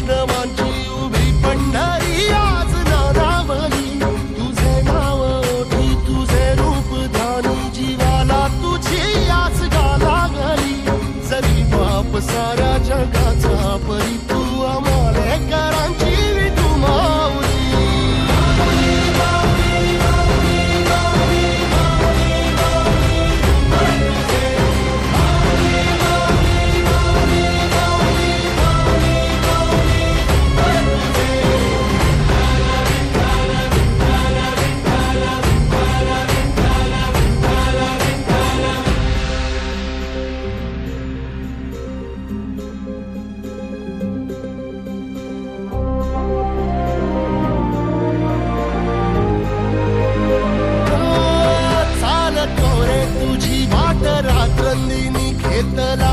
वैष्णवांची उभी पंढरी आज नारावली. तुझे नाव ओठी तुझे रूप ध्यानी जीवाला तुझी आस लागली. जरी बाप साऱ्या जगाचा परी तू आमालेकरांची विठू माऊली. तुझी वाट रात्रंदिनी घेतला